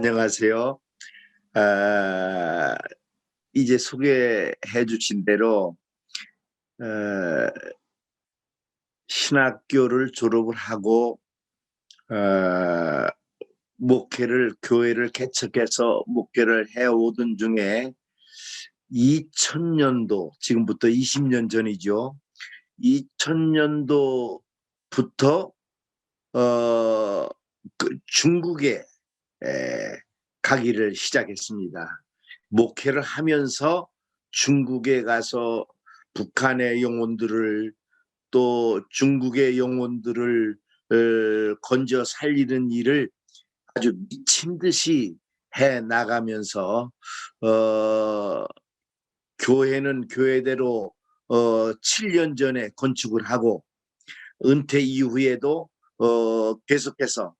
안녕하세요. 아, 이제 소개해 주신 대로 어, 신학교를 졸업을 하고 어, 교회를 개척해서 목회를 해오던 중에 2000년도, 지금부터 20년 전이죠. 2000년도부터 중국에 가기를 시작했습니다. 목회를 하면서 중국에 가서 북한의 영혼들을, 또 중국의 영혼들을 건져 살리는 일을 아주 미친 듯이 해 나가면서 교회는 교회대로 7년 전에 건축을 하고, 은퇴 이후에도 계속해서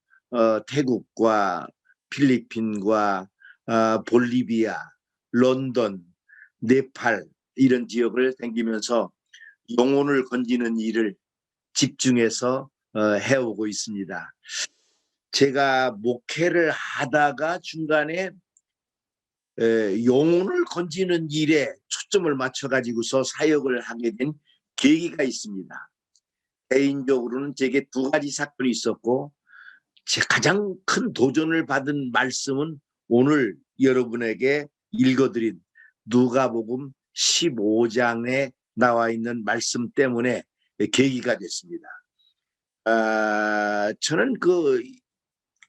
태국과 필리핀과 볼리비아, 런던, 네팔 이런 지역을 다니면서 영혼을 건지는 일을 집중해서 해오고 있습니다. 제가 목회를 하다가 중간에 영혼을 건지는 일에 초점을 맞춰가지고서 사역을 하게 된 계기가 있습니다. 개인적으로는 제게 두 가지 사건이 있었고, 제 가장 큰 도전을 받은 말씀은 오늘 여러분에게 읽어드린 누가복음 15장에 나와 있는 말씀 때문에 계기가 됐습니다. 저는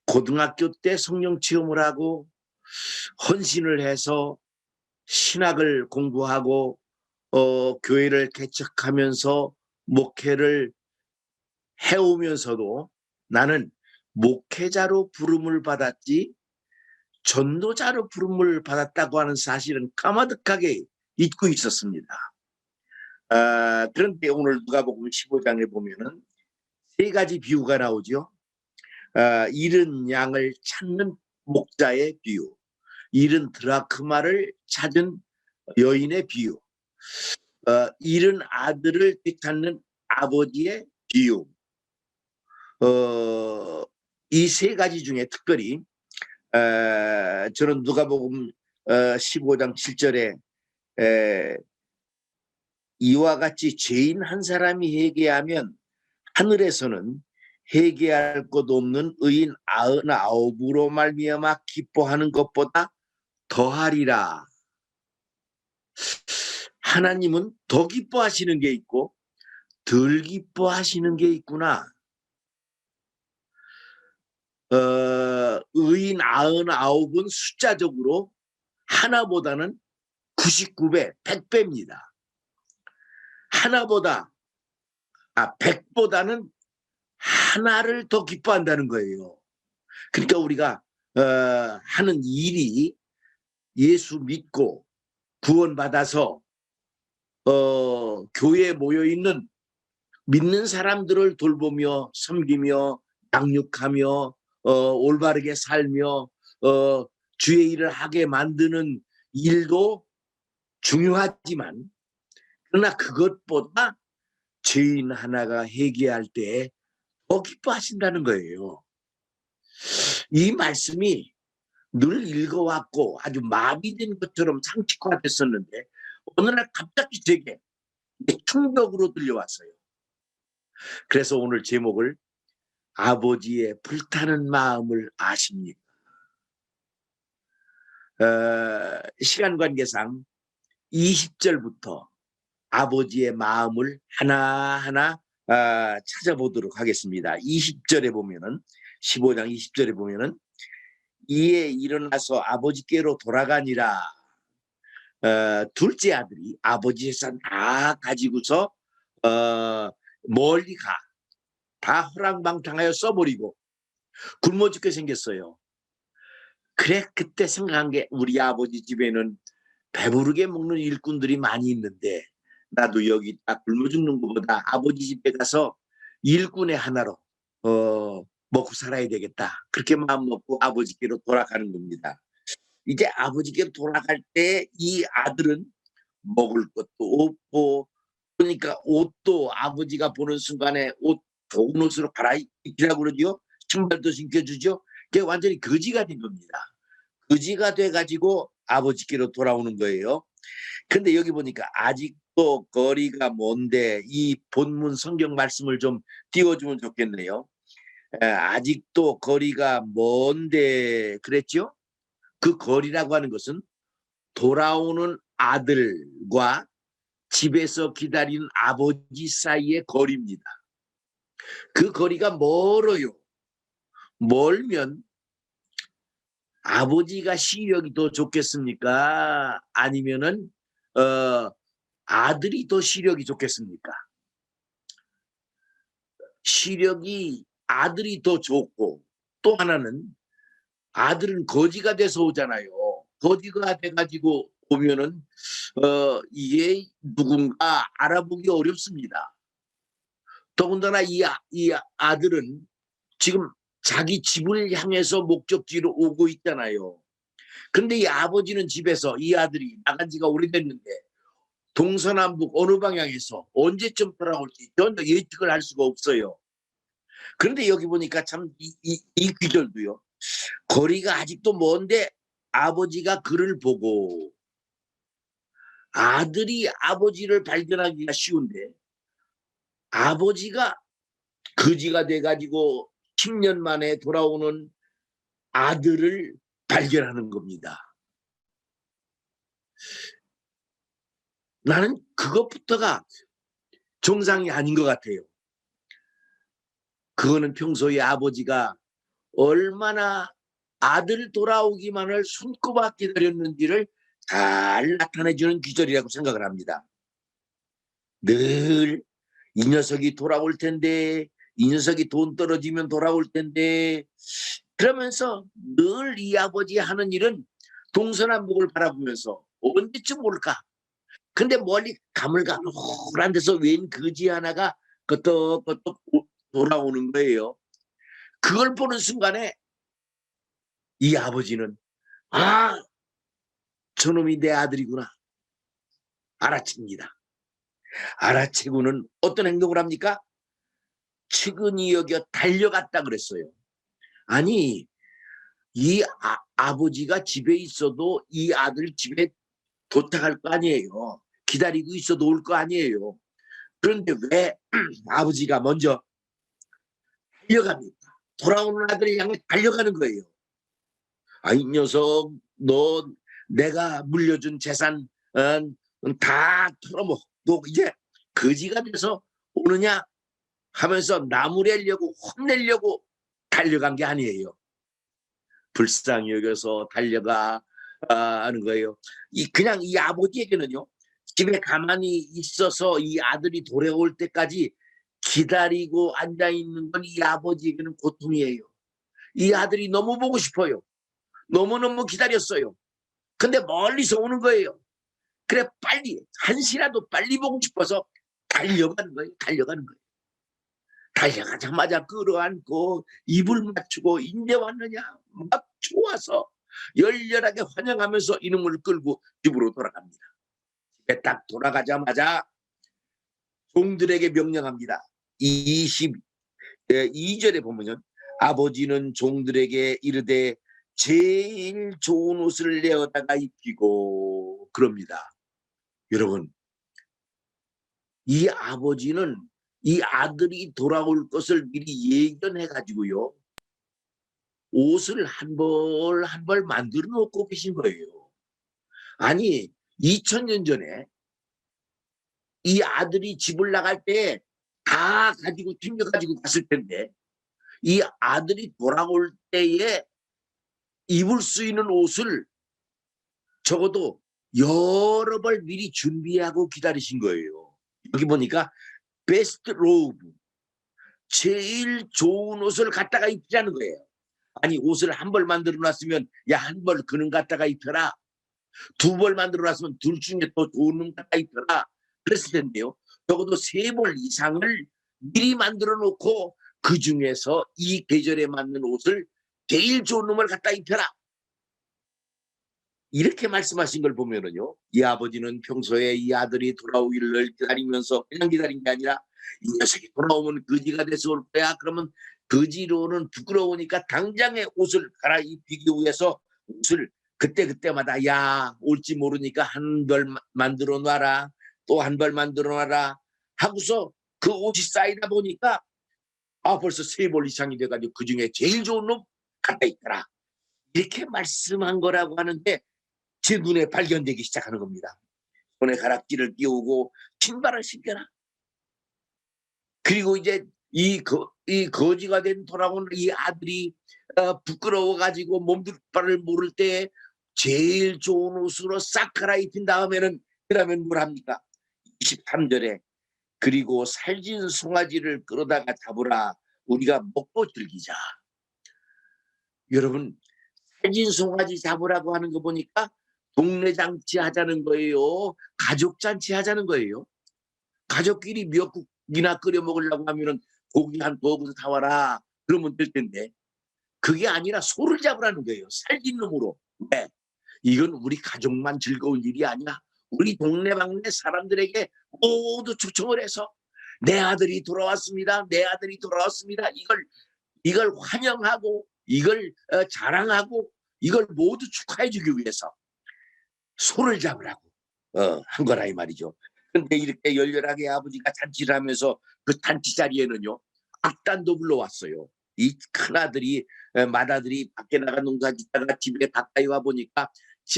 고등학교 때 성령 체험을 하고 헌신을 해서 신학을 공부하고 교회를 개척하면서 목회를 해오면서도 나는 목회자로 부름을 받았지 전도자로 부름을 받았다고 하는 사실은 까마득하게 잊고 있었습니다. 그런데 오늘 누가복음 15장에 보면은 세 가지 비유가 나오죠. 잃은 양을 찾는 목자의 비유, 잃은 드라크마를 찾은 여인의 비유, 잃은 아들을 되찾는 아버지의 비유. 이 세 가지 중에 특별히 저는 누가복음 15장 7절에 이와 같이 죄인 한 사람이 회개하면 하늘에서는 회개할 것 없는 의인 99으로 말미암아 기뻐하는 것보다 더하리라. 하나님은 더 기뻐하시는 게 있고 덜 기뻐하시는 게 있구나. 의인 99은 숫자적으로 하나보다는 99배, 100배입니다. 하나보다, 100보다는 하나를 더 기뻐한다는 거예요. 그러니까 우리가 하는 일이 예수 믿고 구원받아서 교회에 모여있는 믿는 사람들을 돌보며 섬기며 양육하며 올바르게 살며 주의 일을 하게 만드는 일도 중요하지만, 그러나 그것보다 죄인 하나가 회개할 때 더 기뻐하신다는 거예요. 이 말씀이 늘 읽어왔고 아주 마비된 것처럼 상식화됐었는데 어느 날 갑자기 제게 충격으로 들려왔어요. 그래서 오늘 제목을 아버지의 불타는 마음을 아십니까? 시간 관계상 20절부터 아버지의 마음을 하나하나 찾아보도록 하겠습니다. 20절에 보면은, 15장 20절에 보면은, 이에 일어나서 아버지께로 돌아가니라. 둘째 아들이 아버지 재산 다 가지고서 멀리 가. 다 허랑방탕하여 써버리고 굶어 죽게 생겼어요. 그래, 그때 생각한 게, 우리 아버지 집에는 배부르게 먹는 일꾼들이 많이 있는데 나도 여기 딱 굶어 죽는 것보다 아버지 집에 가서 일꾼의 하나로 먹고 살아야 되겠다. 그렇게 마음 먹고 아버지께로 돌아가는 겁니다. 이제 아버지께로 돌아갈 때 이 아들은 먹을 것도 없고, 그러니까 옷도 아버지가 보는 순간에 좋은 옷으로 갈아입히라고 그러죠. 신발도 신겨주죠. 그게 완전히 거지가 된 겁니다. 거지가 돼가지고 아버지께로 돌아오는 거예요. 근데 여기 보니까 아직도 거리가 먼데, 이 본문 성경 말씀을 좀 띄워주면 좋겠네요. 아직도 거리가 먼데 그랬죠? 그 거리라고 하는 것은 돌아오는 아들과 집에서 기다리는 아버지 사이의 거리입니다. 그 거리가 멀어요. 멀면 아버지가 시력이 더 좋겠습니까? 아니면은 아들이 더 시력이 좋겠습니까? 시력이 아들이 더 좋고, 또 하나는 아들은 거지가 돼서 오잖아요. 거지가 돼가지고 오면은 이게 누군가 알아보기 어렵습니다. 더군다나 이 아들은 지금 자기 집을 향해서 목적지로 오고 있잖아요. 근데 이 아버지는 집에서, 이 아들이 나간 지가 오래됐는데 동서남북 어느 방향에서 언제쯤 돌아올지 전혀 예측을 할 수가 없어요. 그런데 여기 보니까 참 이 귀절도요. 거리가 아직도 먼데 아버지가 그를 보고, 아들이 아버지를 발견하기가 쉬운데 아버지가 거지가 돼가지고 10년 만에 돌아오는 아들을 발견하는 겁니다. 나는 그것부터가 정상이 아닌 것 같아요. 그거는 평소에 아버지가 얼마나 아들 돌아오기만을 손꼽아 기다렸는지를 잘 나타내주는 귀절이라고 생각을 합니다. 늘 이 녀석이 돌아올 텐데, 이 녀석이 돈 떨어지면 돌아올 텐데, 그러면서 늘 이 아버지 하는 일은 동서남북을 바라보면서 언제쯤 올까? 근데 멀리 가물가물한 데서 웬 거지 하나가 끄떡끄떡 돌아오는 거예요. 그걸 보는 순간에 이 아버지는, 아, 저놈이 내 아들이구나 알아챕니다. 알아채고는 어떤 행동을 합니까? 측은히 여겨 달려갔다 그랬어요. 아니, 이 아버지가 집에 있어도 이 아들 집에 도착할 거 아니에요. 기다리고 있어도 올 거 아니에요. 그런데 왜 아버지가 먼저 달려갑니까? 돌아오는 아들을 향해 달려가는 거예요. 아, 이 녀석, 너 내가 물려준 재산 다 털어먹고 이제 거지가 돼서 오느냐 하면서 나무래려고 혼내려고 달려간 게 아니에요. 불쌍히 여겨서 달려가 하는 거예요. 그냥 이 아버지에게는요, 집에 가만히 있어서 이 아들이 돌아올 때까지 기다리고 앉아 있는 건 이 아버지에게는 고통이에요. 이 아들이 너무 보고 싶어요. 너무너무 기다렸어요. 근데 멀리서 오는 거예요. 그래, 빨리 한시라도 빨리 보고 싶어서 달려가는 거예요. 달려가는 거예요. 달려가자마자 끌어안고 입을 맞추고 인제 왔느냐 막 좋아서 열렬하게 환영하면서 이놈을 끌고 집으로 돌아갑니다. 집에 딱 돌아가자마자 종들에게 명령합니다. 22절에 보면 아버지는 종들에게 이르되 제일 좋은 옷을 내어다가 입히고 그럽니다. 여러분, 이 아버지는 이 아들이 돌아올 것을 미리 예견해 가지고요, 옷을 한 벌 만들어 놓고 계신 거예요. 아니, 2000년 전에 이 아들이 집을 나갈 때 다 가지고 챙겨가지고 갔을 텐데, 이 아들이 돌아올 때에 입을 수 있는 옷을 적어도 여러 벌 미리 준비하고 기다리신 거예요. 여기 보니까 베스트 로브, 제일 좋은 옷을 갖다가 입자는 거예요. 아니, 옷을 한 벌 만들어 놨으면 야, 한 벌 그는 갖다가 입혀라. 두 벌 만들어 놨으면 둘 중에 더 좋은 놈 갖다 입혀라. 그랬을 텐데요, 적어도 세 벌 이상을 미리 만들어 놓고 그 중에서 이 계절에 맞는 옷을 제일 좋은 놈을 갖다 입혀라. 이렇게 말씀하신 걸 보면은요, 이 아버지는 평소에 이 아들이 돌아오기를 기다리면서 그냥 기다린 게 아니라 이 녀석이 돌아오면 거지가 돼서 올 거야. 그러면 거지로는 부끄러우니까 당장에 옷을 갈아입히기 위해서 옷을 그때마다 야 올지 모르니까 한 벌 만들어 놔라, 또 한 벌 만들어 놔라 하고서 그 옷이 쌓이다 보니까 벌써 3벌 이상이 돼가지고 그중에 제일 좋은 놈 갖다 있더라, 이렇게 말씀한 거라고 하는데 제 눈에 발견되기 시작하는 겁니다. 손에 가락지를 끼우고 신발을 신겨라. 그리고 이제 이 거지가 된 돌아온 이 아들이 부끄러워가지고 몸둘바를 모를 때 제일 좋은 옷으로 싹 갈아입힌 다음에는 그러면 뭘 합니까? 23절에 그리고 살진 송아지를 끌어다가 잡으라, 우리가 먹고 즐기자. 여러분, 살진 송아지 잡으라고 하는 거 보니까 동네 잔치 하자는 거예요? 가족 잔치 하자는 거예요? 가족끼리 미역국이나 끓여 먹으려고 하면은 고기 한 두어 사와라 그러면 될 텐데 그게 아니라 소를 잡으라는 거예요. 살긴 놈으로. 네. 이건 우리 가족만 즐거운 일이 아니야. 우리 동네방네 사람들에게 모두 초청을 해서 내 아들이 돌아왔습니다, 내 아들이 돌아왔습니다, 이걸 환영하고 이걸 자랑하고 이걸 모두 축하해 주기 위해서 소를 잡으라고 한 거라 이 말이죠. 근데 이렇게 열렬하게 아버지가 잔치를 하면서 그 잔치 자리에는요 악단도 불러왔어요. 이 큰아들이 맏아들이 밖에 나가 농사 짓다가 집에 가까이 와 보니까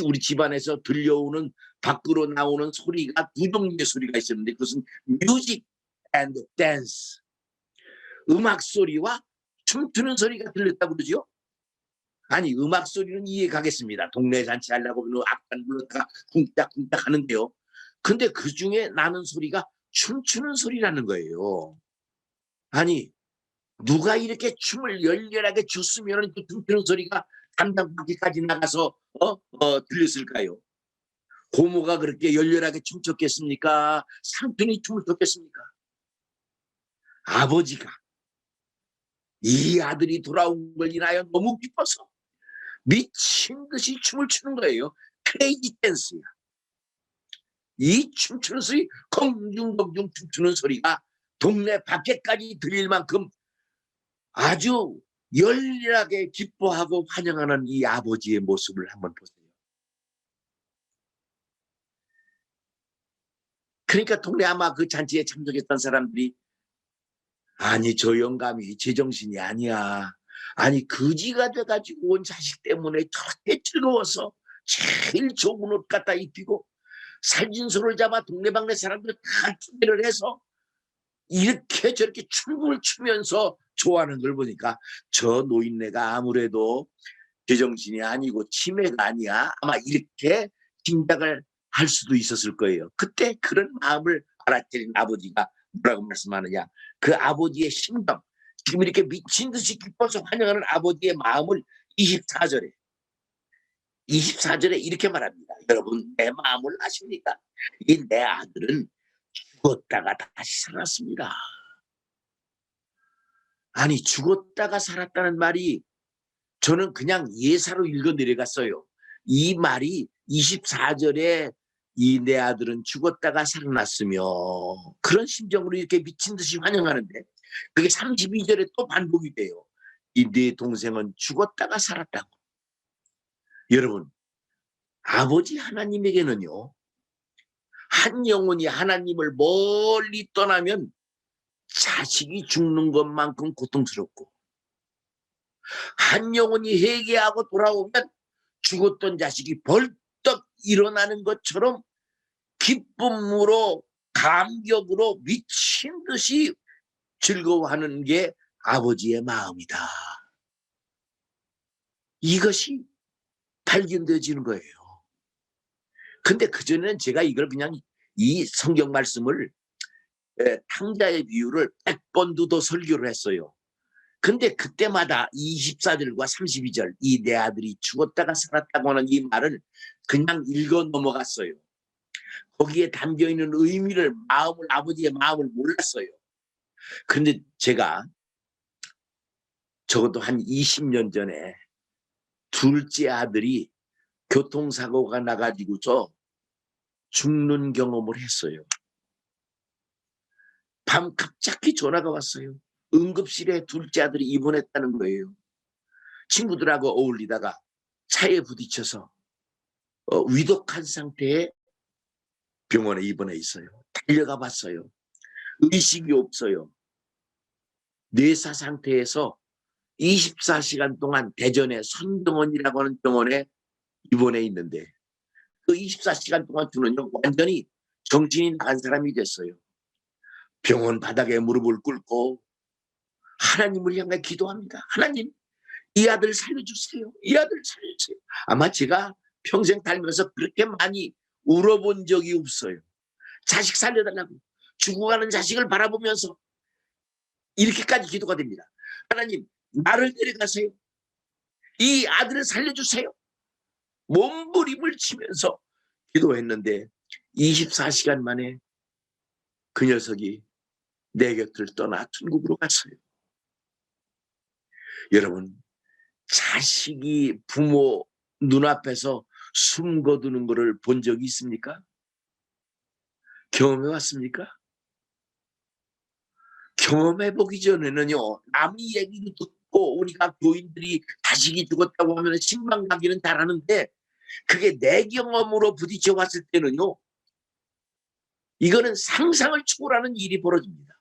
우리 집안에서 들려오는 밖으로 나오는 소리가 두 종류의 소리가 있었는데 그것은 뮤직 앤드 댄스, 음악 소리와 춤추는 소리가 들렸다고 그러죠. 아니 음악 소리는 이해 가겠습니다. 동네 잔치 하려고 하면 악단 불렀다가 쿵딱쿵딱 하는데요. 근데 그 중에 나는 소리가 춤추는 소리라는 거예요. 아니 누가 이렇게 춤을 열렬하게 췄으면 그 춤추는 소리가 담장 밖에까지 나가서 들렸을까요? 고모가 그렇게 열렬하게 춤췄겠습니까? 삼촌이 춤을 췄겠습니까? 아버지가 이 아들이 돌아온 걸 인하여 너무 기뻐서 미친 듯이 춤을 추는 거예요. 크레이지 댄스야. 이 춤추는 소리, 공중공중 춤추는 소리가 동네 밖에까지 들릴 만큼 아주 열렬하게 기뻐하고 환영하는 이 아버지의 모습을 한번 보세요. 그러니까 동네 아마 그 잔치에 참석했던 사람들이 아니 저 영감이 제정신이 아니야, 아니 거지가 돼가지고 온 자식 때문에 저렇게 즐거워서 제일 좋은 옷 갖다 입히고 살진소를 잡아 동네방네 사람들 다 초대를 해서 이렇게 저렇게 춤을 추면서 좋아하는 걸 보니까 저 노인네가 아무래도 제정신이 아니고 치매가 아니야, 아마 이렇게 짐작을 할 수도 있었을 거예요. 그때 그런 마음을 알아차린 아버지가 뭐라고 말씀하느냐, 그 아버지의 심정, 지금 이렇게 미친 듯이 기뻐서 환영하는 아버지의 마음을 24절에 이렇게 말합니다. 여러분 내 마음을 아십니까? 이 내 아들은 죽었다가 다시 살았습니다. 아니 죽었다가 살았다는 말이 저는 그냥 예사로 읽어 내려갔어요. 이 말이 24절에 이 내 아들은 죽었다가 살아났으며 그런 심정으로 이렇게 미친 듯이 환영하는데 그게 32절에 또 반복이 돼요. 이 네 동생은 죽었다가 살았다고. 여러분 아버지 하나님에게는요 한 영혼이 하나님을 멀리 떠나면 자식이 죽는 것만큼 고통스럽고 한 영혼이 회개하고 돌아오면 죽었던 자식이 벌떡 일어나는 것처럼 기쁨으로 감격으로 미친 듯이 즐거워하는 게 아버지의 마음이다. 이것이 발견되어지는 거예요. 근데 그전에는 제가 이걸 그냥 이 성경 말씀을 탕자의 비유를 100번도 더 설교를 했어요. 근데 그때마다 24절과 32절 이 내 아들이 죽었다가 살았다고 하는 이 말을 그냥 읽어 넘어갔어요. 거기에 담겨있는 의미를 아버지의 마음을 몰랐어요. 그런데 제가 적어도 한 20년 전에 둘째 아들이 교통사고가 나가지고서 죽는 경험을 했어요. 밤 갑자기 전화가 왔어요. 응급실에 둘째 아들이 입원했다는 거예요. 친구들하고 어울리다가 차에 부딪혀서 위독한 상태에 병원에 입원해 있어요. 달려가 봤어요. 의식이 없어요. 뇌사 상태에서 24시간 동안 대전의 선병원이라고 하는 병원에 입원해 있는데 그 24시간 동안 저는요 완전히 정신이 나간 사람이 됐어요. 병원 바닥에 무릎을 꿇고 하나님을 향해 기도합니다. 하나님, 이 아들 살려주세요. 이 아들 살려주세요. 아마 제가 평생 살면서 그렇게 많이 울어본 적이 없어요. 자식 살려달라고. 죽어가는 자식을 바라보면서 이렇게까지 기도가 됩니다. 하나님, 나를 데려가세요. 이 아들을 살려주세요. 몸부림을 치면서 기도했는데 24시간 만에 그 녀석이 내 곁을 떠나 천국으로 갔어요. 여러분, 자식이 부모 눈앞에서 숨거두는 것을 본 적이 있습니까? 경험해 왔습니까? 경험해 보기 전에는요, 남의 얘기를 듣고 우리가 교인들이 자식이 죽었다고 하면 실망하기는 잘하는데 그게 내 경험으로 부딪혀 왔을 때는요, 이거는 상상을 초월하는 일이 벌어집니다.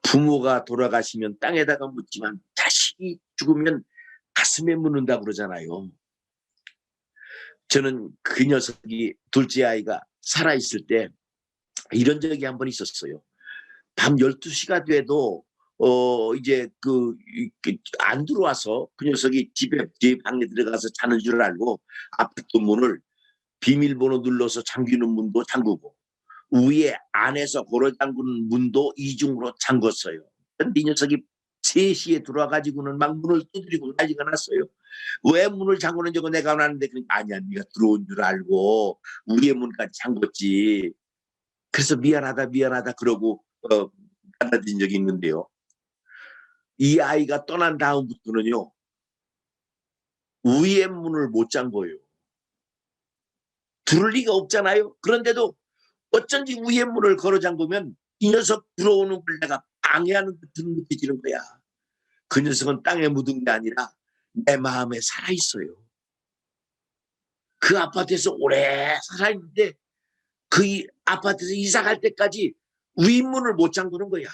부모가 돌아가시면 땅에다가 묻지만 자식이 죽으면 가슴에 묻는다고 그러잖아요. 저는 그 녀석이 둘째 아이가 살아있을 때 이런 적이 한 번 있었어요. 밤 12시가 돼도 이제 안 들어와서 그 녀석이 제 방에 들어가서 자는 줄 알고 아파트 문을 비밀번호 눌러서 잠기는 문도 잠그고 위에 안에서 걸어 잠그는 문도 이중으로 잠궜어요. 근데 이 녀석이 3시에 들어와가지고는 막 문을 두드리고 난리가 났어요. 왜 문을 잠그는지 내가 알았는데 아니야, 네가 들어온 줄 알고 위에 문까지 잠궜지. 그래서 미안하다 그러고 받아들인 적이 있는데요. 이 아이가 떠난 다음부터는요, 위에 문을 못 잠궈요. 들을 리가 없잖아요. 그런데도 어쩐지 위에 문을 걸어 잠그면 이 녀석 들어오는 걸 내가 방해하는 듯한 느껴지는 거야. 그 녀석은 땅에 묻은 게 아니라 내 마음에 살아있어요. 그 아파트에서 오래 살아있는데 그 아파트에서 이사 갈 때까지 윗문을 못 잠그는 거야.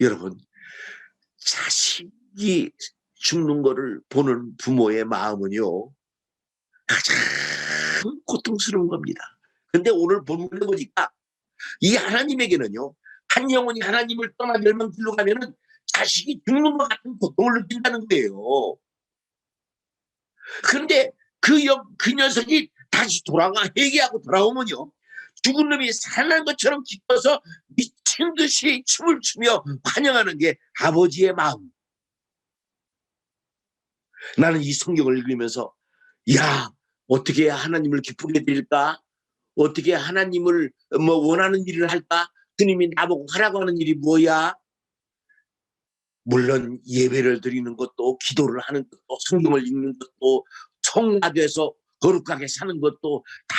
여러분, 자식이 죽는 거를 보는 부모의 마음은요, 가장 고통스러운 겁니다. 근데 오늘 본문을 보니까 이 하나님에게는요, 한 영혼이 하나님을 떠나 멸망길로 가면은 자식이 죽는 것 같은 고통을 느낀다는 거예요. 그런데 그 녀석이 다시 회개하고 돌아오면요, 죽은 놈이 살아난 것처럼 기뻐서 미친 듯이 춤을 추며 환영하는 게 아버지의 마음. 나는 이 성경을 읽으면서 야, 어떻게 하나님을 기쁘게 드릴까? 어떻게 하나님을 원하는 일을 할까? 주님이 나보고 하라고 하는 일이 뭐야? 물론 예배를 드리는 것도, 기도를 하는 것도, 성경을 읽는 것도, 성화돼서 거룩하게 사는 것도 다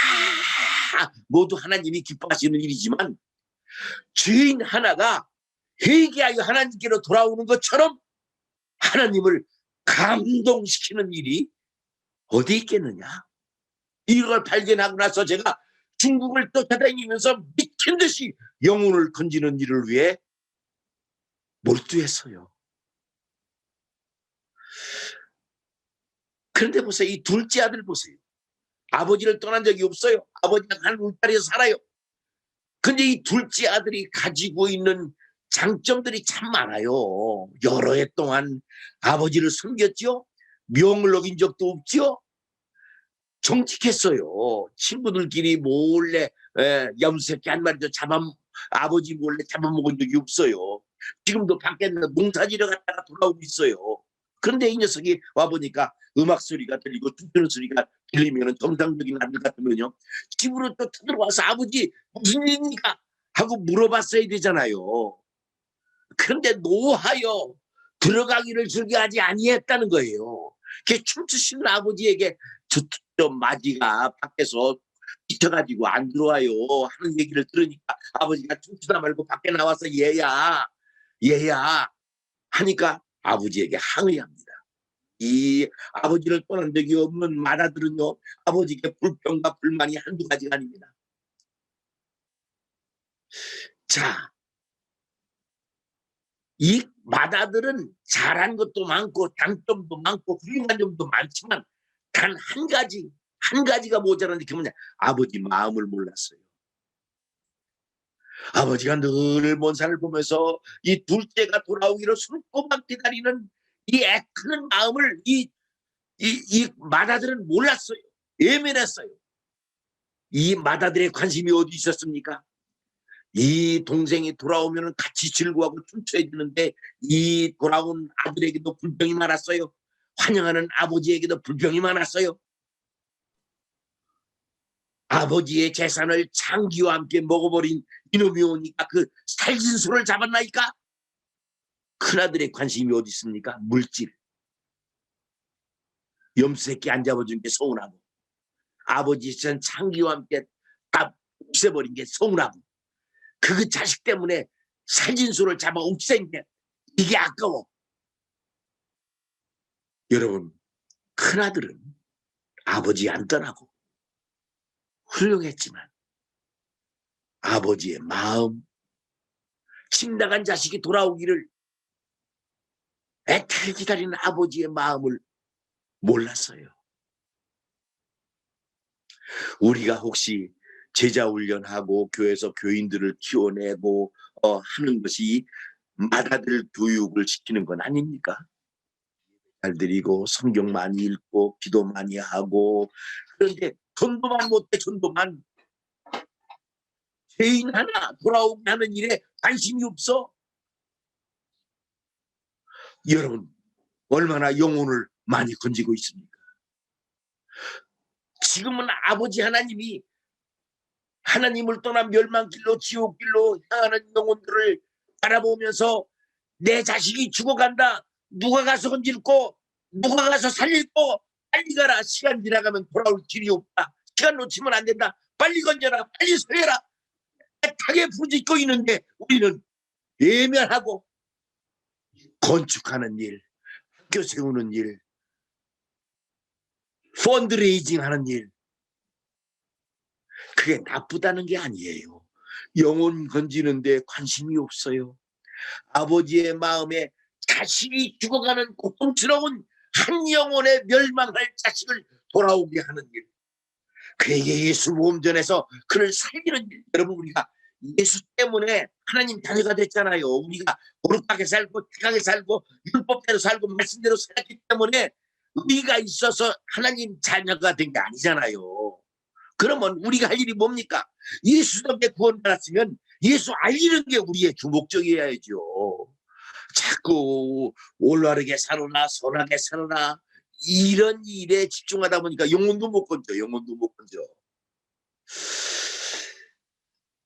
모두 하나님이 기뻐하시는 일이지만 죄인 하나가 회개하여 하나님께로 돌아오는 것처럼 하나님을 감동시키는 일이 어디 있겠느냐? 이걸 발견하고 나서 제가 중국을 쫓아다니면서 미친 듯이 영혼을 건지는 일을 위해 몰두했어요. 그런데 보세요. 이 둘째 아들 보세요. 아버지를 떠난 적이 없어요. 아버지가 한 울타리에서 살아요. 근데 이 둘째 아들이 가지고 있는 장점들이 참 많아요. 여러 해 동안 아버지를 숨겼죠. 명을 어긴 적도 없죠. 정직했어요. 친구들끼리 몰래 염새끼 한 마리도 아버지 몰래 잡아먹은 적이 없어요. 지금도 밖에 농사지러 갔다가 돌아오고 있어요. 그런데 이 녀석이 와보니까 음악 소리가 들리고 춤추는 소리가 들리면 정상적인 아들 같으면요, 집으로 또 쳐들어와서 아버지 무슨 일입니까? 하고 물어봤어야 되잖아요. 그런데 노하여 들어가기를 즐겨하지 아니했다는 거예요. 춤추시는 아버지에게 저 마지가 밖에서 지쳐가지고 안 들어와요 하는 얘기를 들으니까 아버지가 춤추다 말고 밖에 나와서 얘야 하니까 아버지에게 항의합니다. 이 아버지를 떠난 적이 없는 맏아들은요, 아버지께 불평과 불만이 한두 가지가 아닙니다. 자, 이 맏아들은 잘한 것도 많고 장점도 많고 훌륭한 점도 많지만 단 한 가지가 모자란데 그게 뭐냐? 아버지 마음을 몰랐어요. 아버지가 늘 먼 산을 보면서 이 둘째가 돌아오기를 손꼽아 기다리는 이 애타는 마음을 이 맏아들은 몰랐어요. 예민했어요. 이 맏아들의 관심이 어디 있었습니까? 이 동생이 돌아오면 같이 즐거워하고 춤춰야 되는데 이 돌아온 아들에게도 불평이 많았어요. 환영하는 아버지에게도 불평이 많았어요. 아버지의 재산을 장기와 함께 먹어버린 이놈이 오니까 그 살진수를 잡았나이까? 큰아들의 관심이 어디 있습니까? 물질. 염소새끼 안 잡아준 게 서운하고 아버지 재산 장기와 함께 다 없애버린 게 서운하고 그 자식 때문에 살진수를 잡아 없앤 게 이게 아까워. 여러분, 큰아들은 아버지 안 떠나고 훌륭했지만 아버지의 마음, 칭나간 자식이 돌아오기를 애타게 기다리는 아버지의 마음을 몰랐어요. 우리가 혹시 제자 훈련하고 교회에서 교인들을 키워내고 하는 것이 맏아들 교육을 시키는 건 아닙니까? 잘 드리고 성경 많이 읽고 기도 많이 하고 그런데 전도만 못해 전도만 죄인 하나 돌아오게 하는 일에 관심이 없어. 여러분 얼마나 영혼을 많이 건지고 있습니까? 지금은 아버지 하나님이 하나님을 떠난 멸망길로 지옥길로 향하는 영혼들을 바라보면서 내 자식이 죽어간다. 누가 가서 건질고 누가 가서 살릴고 빨리 가라. 시간 지나가면 돌아올 길이 없다. 시간 놓치면 안 된다. 빨리 건져라. 빨리 살려라. 애타게 부르짖고 있는데 우리는 예면하고 건축하는 일, 학교 세우는 일, 펀드레이징 하는 일 그게 나쁘다는 게 아니에요. 영혼 건지는데 관심이 없어요. 아버지의 마음에 자식이 죽어가는 고통스러운 한 영혼의 멸망할 자식을 돌아오게 하는 일. 그에게 예수 보험전에서 그를 살리는 일. 여러분 우리가 예수 때문에 하나님 자녀가 됐잖아요. 우리가 거룩하게 살고 착하게 살고 율법대로 살고 말씀대로 살았기 때문에 의가 있어서 하나님 자녀가 된 게 아니잖아요. 그러면 우리가 할 일이 뭡니까? 예수 때문에 구원받았으면 예수 알리는 게 우리의 주목적이어야죠. 자꾸 올바르게 살으나 선하게 살으나 이런 일에 집중하다 보니까 영혼도 못 건져. 영혼도 못 건져.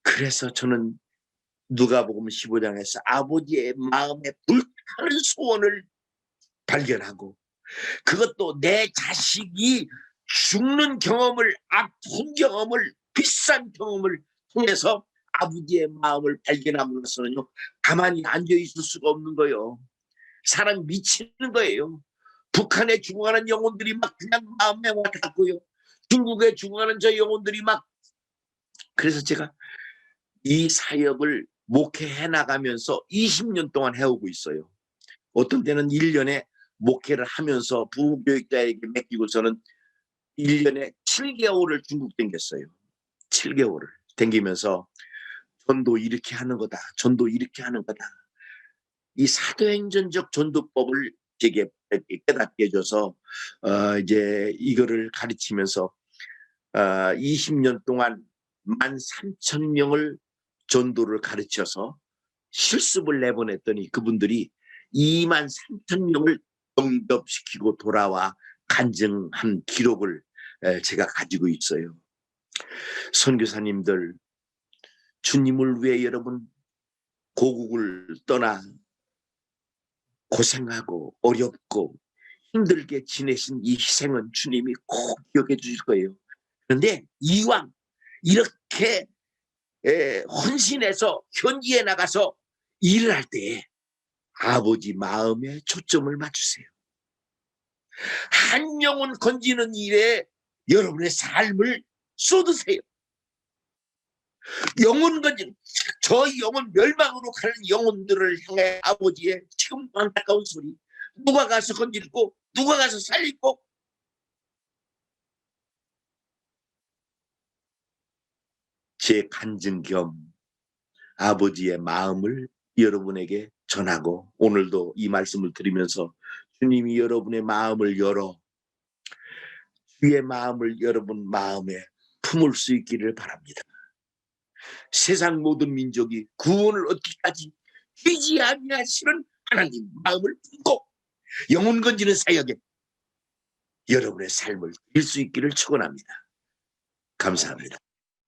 그래서 저는 누가복음 15장에서 아버지의 마음에 불타는 소원을 발견하고 그것도 내 자식이 죽는 경험을 아픈 경험을 비싼 경험을 통해서 아버지의 마음을 발견함으로써는요 가만히 앉아있을 수가 없는 거예요. 사람이 미치는 거예요. 북한에 죽어가는 영혼들이 막 그냥 마음에 와닿고요. 중국에 죽어가는 저 영혼들이 막 그래서 제가 이 사역을 목회해 나가면서 20년 동안 해오고 있어요. 어떤 때는 1년에 목회를 하면서 부교육자에게 맡기고서는 1년에 7개월을 중국 댕겼어요. 7개월을 댕기면서 전도 이렇게 하는 거다. 전도 이렇게 하는 거다. 이 사도행전적 전도법을 제게 깨닫게 해줘서 이제 이거를 가르치면서 20년 동안 13,000명을 전도를 가르쳐서 실습을 내보냈더니 그분들이 23,000명을 영접시키고 돌아와 간증한 기록을 제가 가지고 있어요. 선교사님들 주님을 위해 여러분 고국을 떠나 고생하고 어렵고 힘들게 지내신 이 희생은 주님이 꼭 기억해 주실 거예요. 그런데 이왕 이렇게 헌신해서 현지에 나가서 일을 할 때 아버지 마음에 초점을 맞추세요. 한 영혼 건지는 일에 여러분의 삶을 쏟으세요. 영혼 건지는 저 영혼 멸망으로 가는 영혼들을 향해 아버지의 지금 안타까운 소리, 누가 가서 건질고 누가 가서 살리고, 제 간증 겸 아버지의 마음을 여러분에게 전하고, 오늘도 이 말씀을 드리면서 주님이 여러분의 마음을 열어 주의 마음을 여러분 마음에 품을 수 있기를 바랍니다. 세상 모든 민족이 구원을 얻기까지 쉬지 아니하시는 하나님 마음을 품고 영혼 건지는 사역에 여러분의 삶을 드릴 수 있기를 축원합니다. 감사합니다.